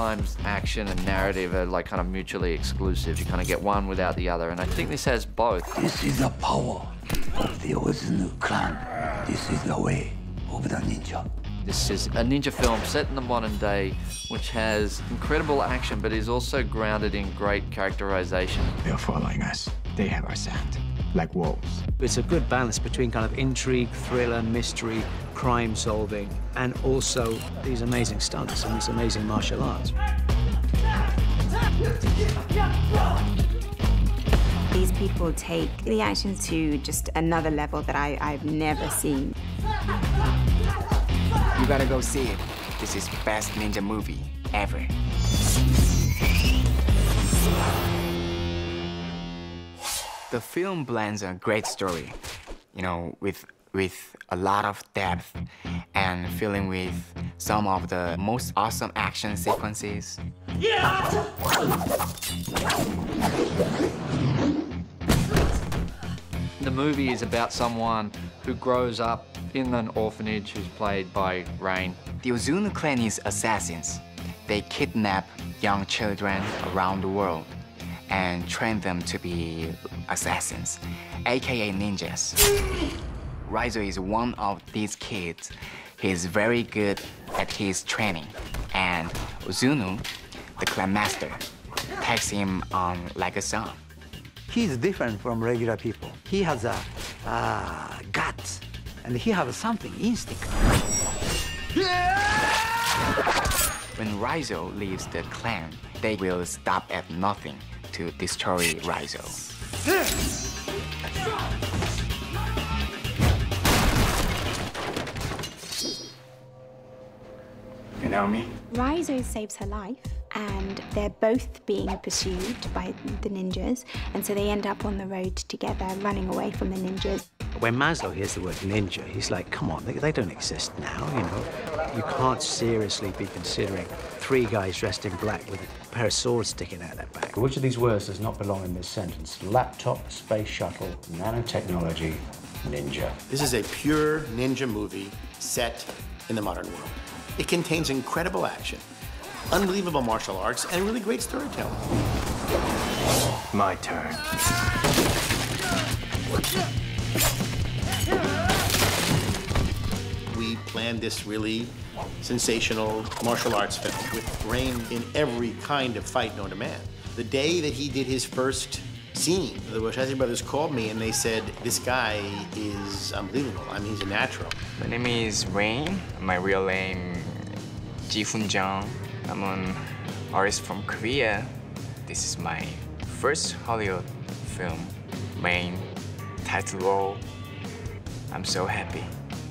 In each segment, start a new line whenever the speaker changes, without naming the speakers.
sometimes action and narrative are like kind of mutually exclusive. You kind of get one without the other, and I think this has both.
This is the power of the original clan. This is the way of the ninja.
This is a ninja film set in the modern day, which has incredible action, but is also grounded in great characterization.
They're following us. They have our scent, like wolves.
It's a good balance between kind of intrigue, thriller, mystery, crime solving, and also these amazing stunts and this amazing martial arts.
These people take the action to just another level that I've never seen.
You gotta go see it. This is best ninja movie ever. The film blends a great story, you know, with a lot of depth and filling with some of the most awesome action sequences.
The movie is about someone who grows up in an orphanage who's played by Rain.
The Uzunu clan is assassins. They kidnap young children around the world and train them to be assassins, aka ninjas. Raizo is one of these kids. He's very good at his training, and Uzunu, the clan master, takes him on like a son.
He's different from regular people. He has a guts, and he has something instinct.
When Raizo leaves the clan, they will stop at nothing to destroy Raizo. You know me?
Raizo saves her life, and they're both being pursued by the ninjas, and so they end up on the road together, running away from the ninjas.
When Maslow hears the word ninja, he's like, come on, they don't exist now, you know? You can't seriously be considering three guys dressed in black with a pair of swords sticking out their back.
Which of these words does not belong in this sentence? Laptop, space shuttle, nanotechnology, ninja.
This is a pure ninja movie set in the modern world. It contains incredible action, unbelievable martial arts, and really great storytelling.
My turn.
We planned this really sensational martial arts film with Rain in every kind of fight known to man. The day that he did his first scene, the Wachowski brothers called me and they said, this guy is unbelievable. I mean, he's a natural.
My name is Rain. My real name, Ji-Hoon Jung. I'm an artist from Korea. This is my first Hollywood film, main title role. I'm so happy.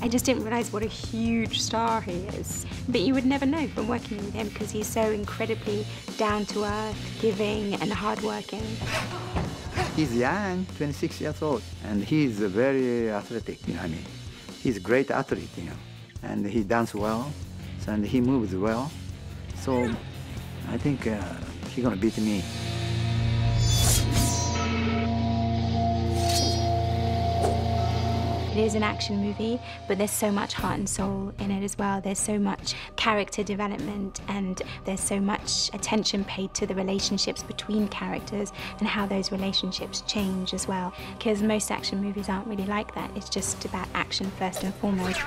I just didn't realize what a huge star he is. But you would never know from working with him because he's so incredibly down-to-earth, giving, and hardworking.
He's young, 26 years old, and he's very athletic, you know what I mean? He's a great athlete, you know, and he dances well, and he moves well. So I think he's gonna beat me.
It is an action movie, but there's so much heart and soul in it as well. There's so much character development, and there's so much attention paid to the relationships between characters and how those relationships change as well. Because most action movies aren't really like that. It's just about action first and foremost.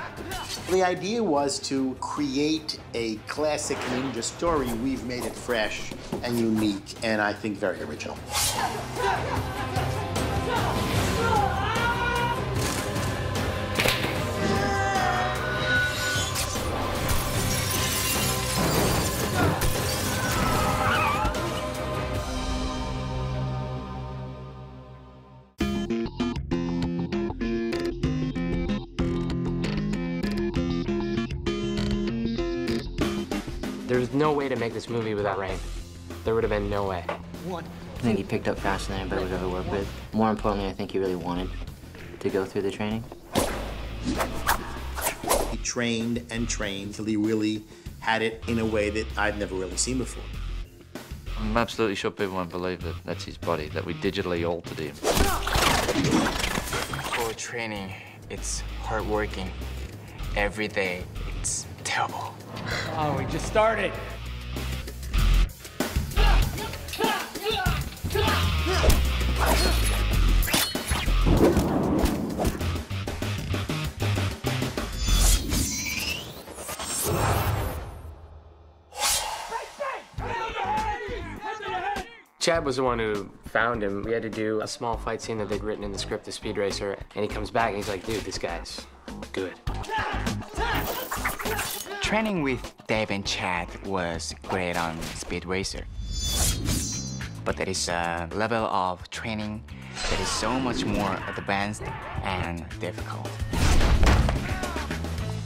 The idea was to create a classic ninja story. We've made it fresh and unique, and I think very original.
There's no way to make this movie without Rain. There would have been no way.
I think he picked up faster than anybody we've ever worked with. More importantly, I think he really wanted to go through the training.
He trained and trained till he really had it in a way that I've never really seen before.
I'm absolutely sure people won't believe that that's his body, that we digitally altered him.
For training, it's hard working. Every day, it's terrible.
Oh, we just started. Chad was the one who found him. We had to do a small fight scene that they'd written in the script of Speed Racer, and he comes back and he's like, dude, this guy's good.
Training with Dave and Chad was great on Speed Racer. But there is a level of training that is so much more advanced and difficult.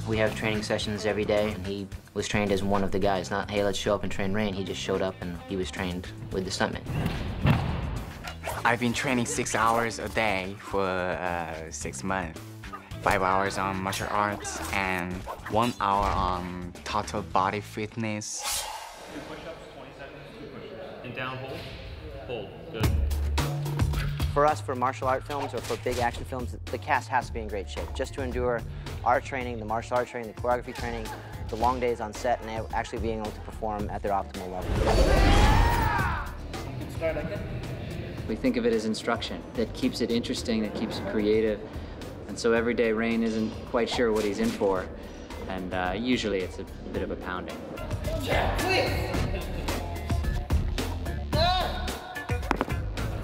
We have training sessions every day, and he was trained as one of the guys. Not, hey, let's show up and train Rain. He just showed up and he was trained with the stuntmen.
I've been training 6 hours a day for 6 months. 5 hours on martial arts and 1 hour on total body fitness.
2 push-ups, 20 seconds, 2 push-ups. And down, hold. Hold, good.
For us, for martial art films or for big action films, the cast has to be in great shape just to endure our training, the martial art training, the choreography training, the long days on set, and actually being able to perform at their optimal level.
You can start again.
We think of it as instruction. That keeps it interesting, that keeps it creative. And so every day Rain isn't quite sure what he's in for, and usually it's a bit of a pounding.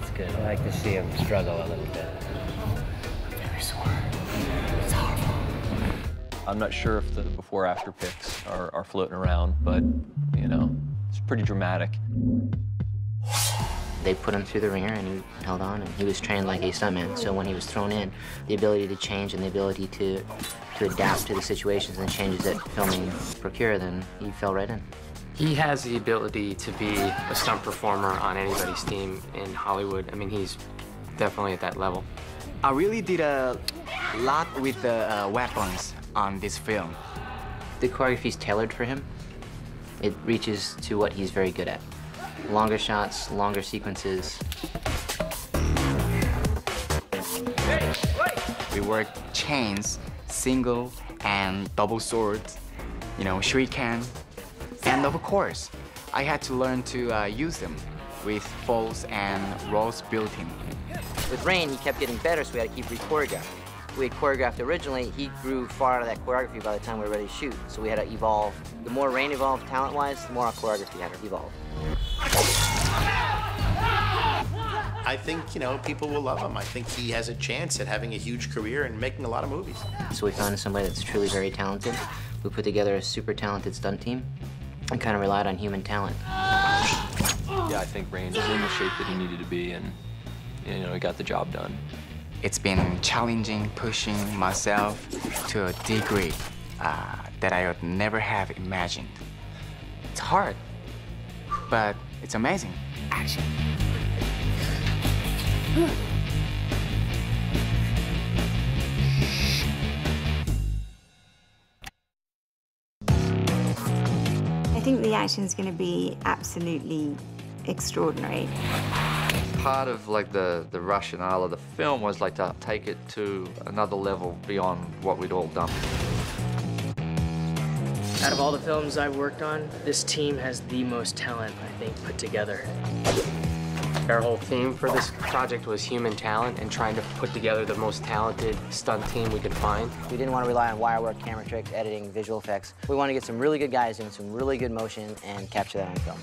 It's good. I like to see him struggle a little bit.
Very sore. It's horrible.
I'm not sure if the before-after pics are floating around, but, you know, it's pretty dramatic.
They put him through the ringer and he held on, and he was trained like a stuntman. So when he was thrown in, the ability to change and the ability to adapt to the situations and the changes that filming procure, then he fell right in.
He has the ability to be a stunt performer on anybody's team in Hollywood. I mean, he's definitely at that level.
I really did a lot with the weapons on this film.
The choreography's tailored for him. It reaches to what he's very good at. Longer shots, longer sequences.
We work chains, single and double swords, you know, shuriken, and of course, I had to learn to use them with falls and rolls built in.
With Rain, he kept getting better, so we had to keep re-choreographing. We had choreographed originally, he grew far out of that choreography by the time we were ready to shoot, so we had to evolve. The more Rain evolved talent-wise, the more our choreography had to evolve.
I think, you know, people will love him. I think he has a chance at having a huge career and making a lot of movies.
So we found somebody that's truly very talented. We put together a super talented stunt team and kind of relied on human talent.
Yeah, I think Rain is in the shape that he needed to be, and, you know, he got the job done.
It's been challenging, pushing myself to a degree that I would never have imagined. It's hard, but it's amazing. Action.
I think the action is going to be absolutely extraordinary.
Part of like the rationale of the film was like to take it to another level beyond what we'd all done.
Out of all the films I've worked on, this team has the most talent, I think, put together.
Our whole theme for this project was human talent and trying to put together the most talented stunt team we could find.
We didn't want to rely on wire work, camera tricks, editing, visual effects. We want to get some really good guys doing some really good motion and capture that on film.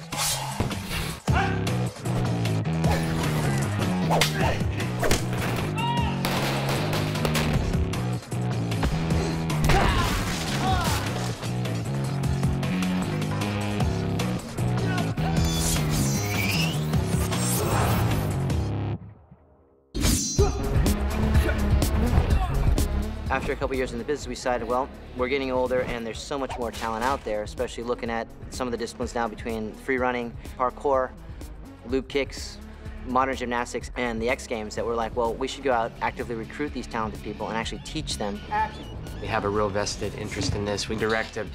After a couple years in the business, we decided, well, we're getting older and there's so much more talent out there, especially looking at some of the disciplines now between free running, parkour, loop kicks, modern gymnastics, and the X Games, that we're like, well, we should go out, actively recruit these talented people and actually teach them.
We have a real vested interest in this. We direct a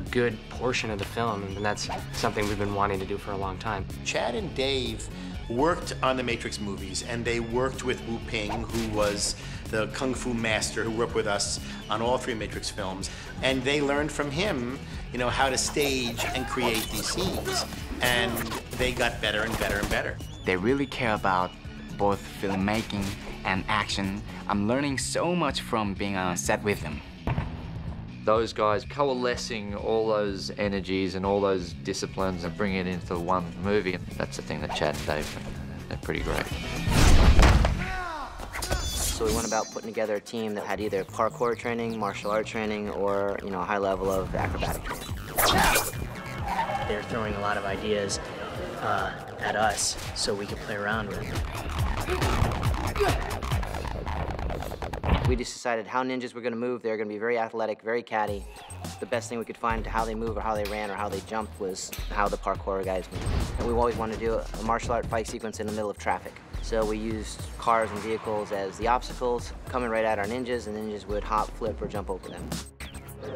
good portion of the film, and that's something we've been wanting to do for a long time.
Chad and Dave worked on the Matrix movies, and they worked with Wu Ping, who was the Kung Fu master who worked with us on all 3 Matrix films. And they learned from him, you know, how to stage and create these scenes. And they got better and better and better.
They really care about both filmmaking and action. I'm learning so much from being on set with them.
Those guys coalescing all those energies and all those disciplines and bringing it into one movie, that's the thing that Chad and Dave bring. They're pretty great.
So we went about putting together a team that had either parkour training, martial art training, or, you know, a high level of acrobatic training.
They're throwing a lot of ideas at us so we could play around with them.
We just decided how ninjas were going to move. They're going to be very athletic, very catty. The best thing we could find to how they move or how they ran or how they jumped was how the parkour guys moved. And we always wanted to do a martial art fight sequence in the middle of traffic. So we used cars and vehicles as the obstacles, coming right at our ninjas, and ninjas would hop, flip, or jump over them.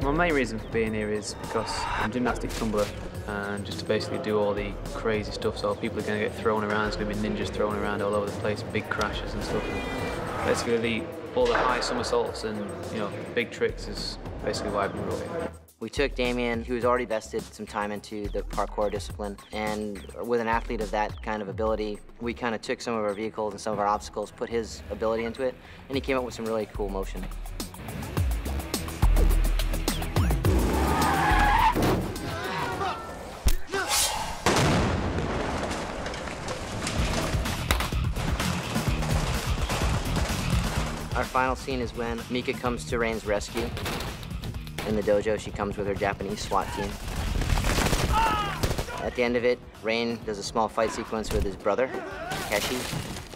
My main reason for being here is because I'm a gymnastic tumbler, and just to basically do all the crazy stuff, so people are going to get thrown around, there's going to be ninjas thrown around all over the place, big crashes and stuff. And basically, all the high somersaults and, you know, big tricks is basically why I've been brought here.
We took Damien, who was already vested some time into the parkour discipline, and with an athlete of that kind of ability, we kind of took some of our vehicles and some of our obstacles, put his ability into it, and he came up with some really cool motion. Our final scene is when Mika comes to Rain's rescue. In the dojo, she comes with her Japanese SWAT team. At the end of it, Rain does a small fight sequence with his brother, Takeshi,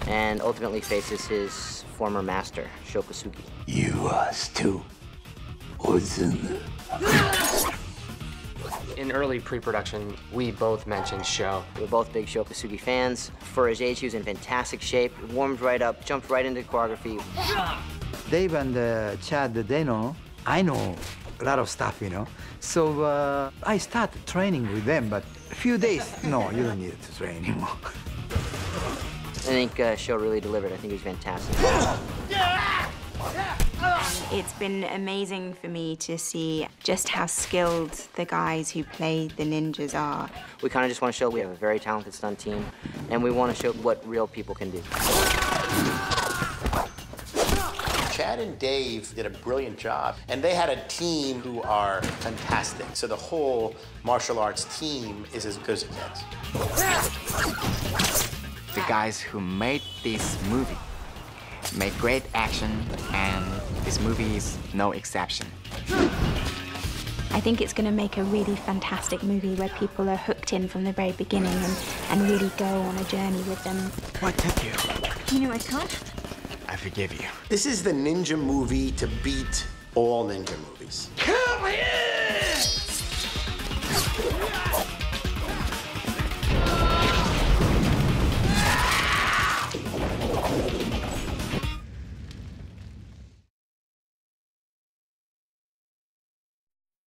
and ultimately faces his former master, Shokasugi.
You are still Ozuna.
In early pre-production, we both mentioned Sho.
We were both big Shokasugi fans. For his age, he was in fantastic shape, warmed right up, jumped right into choreography.
Dave and Chad, they know, I know a lot of stuff, you know. So I started training with them, but a few days, no, you don't need to train anymore.
I think Sho really delivered. I think he was fantastic.
It's been amazing for me to see just how skilled the guys who play the ninjas are.
We kind of just want to show we have a very talented stunt team, and we want to show what real people can do.
Chad and Dave did a brilliant job, and they had a team who are fantastic. So the whole martial arts team is as good as it gets.
The guys who made this movie made great action, and this movie is no exception.
I think it's going to make a really fantastic movie where people are hooked in from the very beginning and really go on a journey with them.
What took you?
You know I can't.
I forgive you.
This is the ninja movie to beat all ninja movies.
Come here!